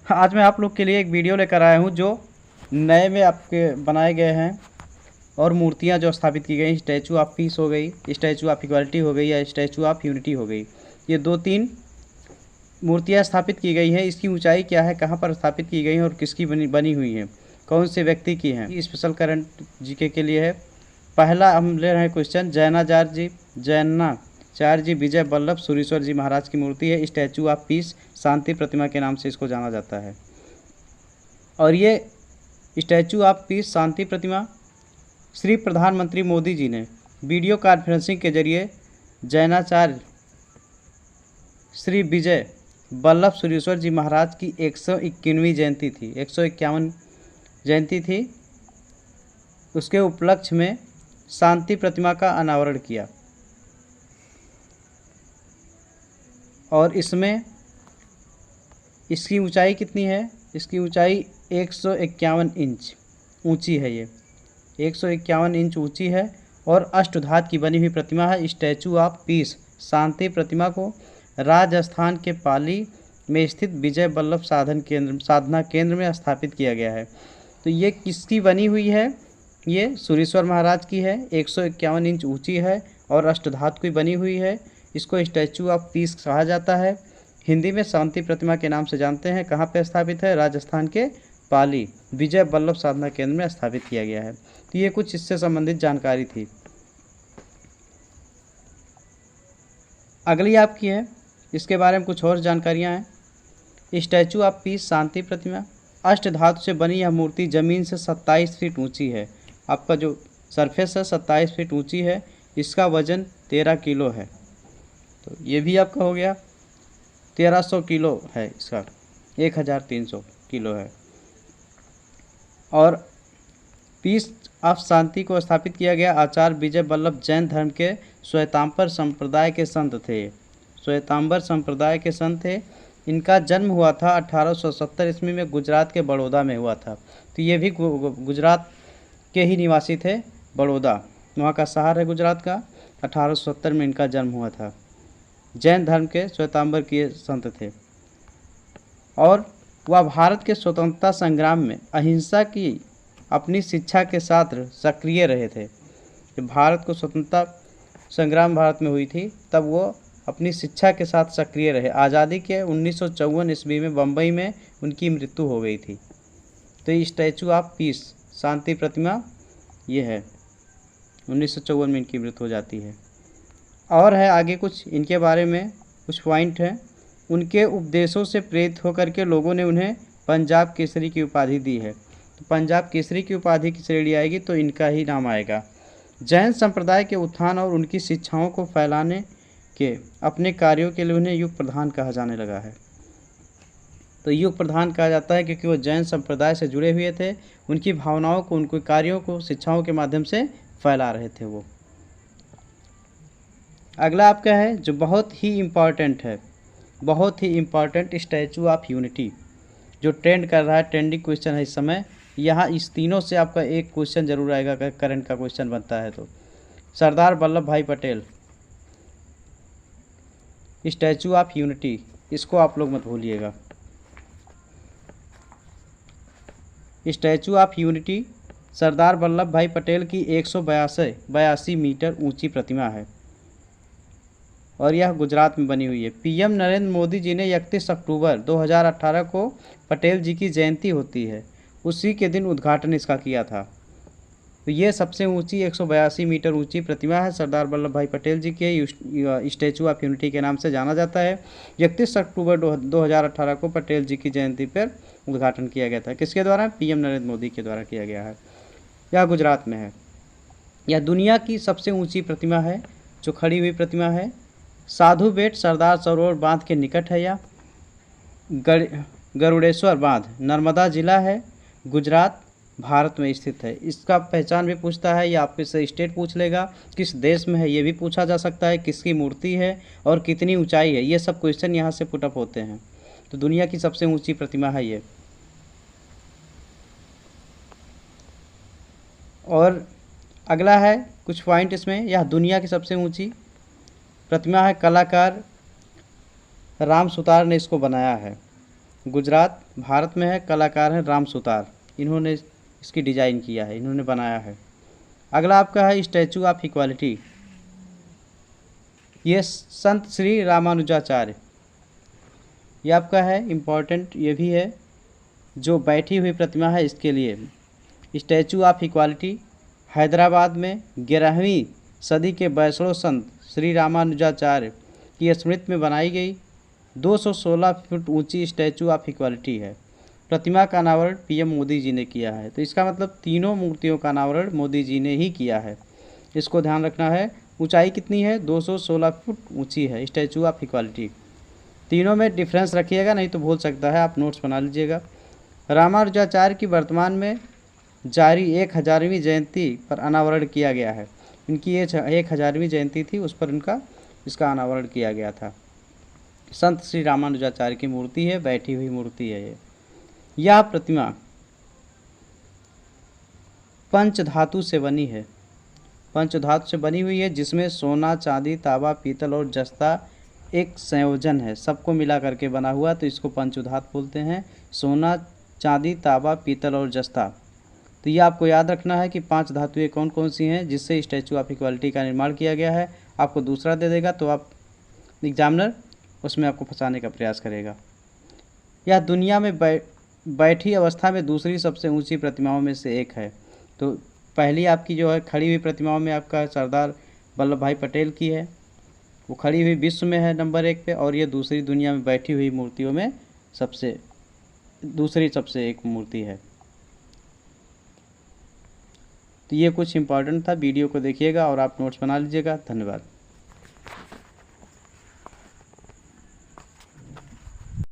आज मैं आप लोग के लिए एक वीडियो लेकर आया हूँ जो नए में आपके बनाए गए हैं और मूर्तियाँ जो स्थापित की गई, स्टैचू ऑफ पीस हो गई, स्टैचू ऑफ इक्वालिटी हो गई या स्टैचू ऑफ यूनिटी हो गई। ये 2-3 मूर्तियाँ स्थापित की गई हैं। इसकी ऊंचाई क्या है, कहाँ पर स्थापित की गई हैं और किसकी बनी हुई हैं, कौन से व्यक्ति की हैं। स्पेशल करंट जीके के लिए है। पहला हम ले रहे हैं क्वेश्चन। जैनाचार्य जी विजय वल्लभ सुरीश्वर जी महाराज की मूर्ति है। स्टैचू ऑफ पीस शांति प्रतिमा के नाम से इसको जाना जाता है। और ये स्टैचू ऑफ पीस शांति प्रतिमा श्री प्रधानमंत्री मोदी जी ने वीडियो कॉन्फ्रेंसिंग के जरिए जैनाचार्य श्री विजय वल्लभ सुरीश्वर जी महाराज की 151वीं जयंती थी, 151 जयंती थी, उसके उपलक्ष्य में शांति प्रतिमा का अनावरण किया। और इसमें इसकी ऊंचाई कितनी है? इसकी ऊंचाई 151 इंच ऊंची है। ये 151 इंच ऊंची है और अष्टधातु की बनी हुई प्रतिमा है। स्टैचू ऑफ पीस शांति प्रतिमा को राजस्थान के पाली में स्थित विजय वल्लभ साधना केंद्र में स्थापित किया गया है। तो ये किसकी बनी हुई है? ये सुरेश्वर महाराज की है, 151 इंच ऊंची है और अष्टधातु की बनी हुई है। इसको स्टैचू ऑफ पीस कहा जाता है। हिंदी में शांति प्रतिमा के नाम से जानते हैं। कहाँ पे स्थापित है? राजस्थान के पाली विजय वल्लभ साधना केंद्र में स्थापित किया गया है। तो ये कुछ इससे संबंधित जानकारी थी। अगली आपकी है, इसके बारे में कुछ और जानकारियाँ हैं। स्टैचू ऑफ पीस शांति प्रतिमा अष्टधातु से बनी यह मूर्ति ज़मीन से 27 फीट ऊंची है। आपका जो सरफेस है 27 फीट ऊंची है। इसका वजन 13 किलो है। तो ये भी आपका हो गया 1300 किलो है। इसका 1300 किलो है। और पीस ऑफ शांति को स्थापित किया गया आचार्य विजय वल्लभ जैन धर्म के श्वेतांबर संप्रदाय के संत थे। श्वेतांबर संप्रदाय के संत थे। इनका जन्म हुआ था 1870 ईस्वी में, गुजरात के बड़ौदा में हुआ था। तो ये भी गुजरात के ही निवासी थे। बड़ौदा वहाँ का शहर है गुजरात का। 1870 में इनका जन्म हुआ था। जैन धर्म के श्वेतांबर के संत थे और वह भारत के स्वतंत्रता संग्राम में अहिंसा की अपनी शिक्षा के साथ सक्रिय रहे थे। जब भारत को स्वतंत्रता संग्राम भारत में हुई थी तब वो अपनी शिक्षा के साथ सक्रिय रहे। आज़ादी के 1954 ईस्वी में बम्बई में उनकी मृत्यु हो गई थी। तो ये स्टैचू ऑफ पीस शांति प्रतिमा ये है, 1954 में इनकी मृत्यु हो जाती है। और है आगे कुछ इनके बारे में कुछ पॉइंट हैं। उनके उपदेशों से प्रेरित होकर के लोगों ने उन्हें पंजाब केसरी की उपाधि दी है। तो पंजाब केसरी की उपाधि की श्रेणी आएगी तो इनका ही नाम आएगा। जैन संप्रदाय के उत्थान और उनकी शिक्षाओं को फैलाने के अपने कार्यों के लिए उन्हें युग प्रधान कहा जाने लगा है। तो युग प्रधान कहा जाता है क्योंकि वो जैन संप्रदाय से जुड़े हुए थे। उनकी भावनाओं को, उनके कार्यों को शिक्षाओं के माध्यम से फैला रहे थे वो। अगला आपका है जो बहुत ही इम्पॉर्टेंट है, बहुत ही इम्पॉर्टेंट, स्टैचू ऑफ यूनिटी जो ट्रेंड कर रहा है, ट्रेंडिंग क्वेश्चन है इस समय। यहाँ इस तीनों से आपका एक क्वेश्चन जरूर आएगा अगर करंट का क्वेश्चन बनता है तो। सरदार वल्लभ भाई पटेल स्टैचू ऑफ यूनिटी, इसको आप लोग मत भूलिएगा। Statue of unity Sardar Vallabh भाई पटेल की 182 मीटर ऊंची प्रतिमा है और यह गुजरात में बनी हुई है। पीएम नरेंद्र मोदी जी ने 31 अक्टूबर 2018 को पटेल जी की जयंती होती है, उसी के दिन उद्घाटन इसका किया था। तो ये सबसे ऊंची 182 मीटर ऊंची प्रतिमा है। सरदार वल्लभ भाई पटेल जी के स्टैचू ऑफ यूनिटी के नाम से जाना जाता है। 31 अक्टूबर 2018 को पटेल जी की जयंती पर उद्घाटन किया गया था। किसके द्वारा? पीएम नरेंद्र मोदी के द्वारा किया गया है। यह गुजरात में है। यह दुनिया की सबसे ऊंची प्रतिमा है जो खड़ी हुई प्रतिमा है। साधु बेट सरदार सरोवर बांध के निकट है। यह गरुड़ेश्वर बांध नर्मदा जिला है, गुजरात भारत में स्थित है। इसका पहचान भी पूछता है, या आपसे से स्टेट पूछ लेगा, किस देश में है ये भी पूछा जा सकता है, किसकी मूर्ति है और कितनी ऊंचाई है, ये सब क्वेश्चन यहाँ से पुटअप होते हैं। तो दुनिया की सबसे ऊंची प्रतिमा है ये। और अगला है कुछ पॉइंट इसमें, यह दुनिया की सबसे ऊंची प्रतिमा है। कलाकार राम सुतार ने इसको बनाया है। गुजरात भारत में है। कलाकार हैं राम सुतार, इन्होंने इसकी डिज़ाइन किया है, इन्होंने बनाया है। अगला आपका है स्टैचू ऑफ इक्वालिटी। ये संत श्री रामानुजाचार्य, ये आपका है इम्पॉर्टेंट, ये भी है। जो बैठी हुई प्रतिमा है इसके लिए स्टैचू ऑफ इक्वालिटी हैदराबाद में 11वीं सदी के वैष्णव संत श्री रामानुजाचार्य की स्मृति में बनाई गई 216 फुट ऊंची स्टैचू ऑफ इक्वालिटी है। प्रतिमा का अनावरण पीएम मोदी जी ने किया है। तो इसका मतलब तीनों मूर्तियों का अनावरण मोदी जी ने ही किया है, इसको ध्यान रखना है। ऊंचाई कितनी है? 216 फुट ऊंची है स्टैचू ऑफ इक्वालिटी। तीनों में डिफरेंस रखिएगा, नहीं तो भूल सकता है, आप नोट्स बना लीजिएगा। रामानुजाचार्य की वर्तमान में जारी 1000वीं जयंती पर अनावरण किया गया है। इनकी ये 1000वीं जयंती थी, उस पर इसका अनावरण किया गया था। संत श्री रामानुजाचार्य की मूर्ति है, बैठी हुई मूर्ति है। यह प्रतिमा पंचधातु से बनी है, पंचधातु से बनी हुई है, जिसमें सोना, चांदी, तांबा, पीतल और जस्ता एक संयोजन है, सबको मिला करके बना हुआ, तो इसको पंचधातु बोलते हैं। सोना, चांदी, तांबा, पीतल और जस्ता। तो ये आपको याद रखना है कि 5 धातुएं कौन कौन सी हैं जिससे स्टैचू ऑफ इक्वालिटी का निर्माण किया गया है। आपको दूसरा दे देगा तो आप एग्जामिनर उसमें आपको फंसाने का प्रयास करेगा। यह दुनिया में बैठी अवस्था में दूसरी सबसे ऊंची प्रतिमाओं में से एक है। तो पहली आपकी जो है खड़ी हुई प्रतिमाओं में आपका सरदार वल्लभ भाई पटेल की है, वो खड़ी हुई विश्व में है नंबर 1 पे, और ये दूसरी दुनिया में बैठी हुई मूर्तियों में दूसरी सबसे एक मूर्ति है। तो ये कुछ इम्पोर्टेंट था, वीडियो को देखिएगा और आप नोट्स बना लीजिएगा। धन्यवाद।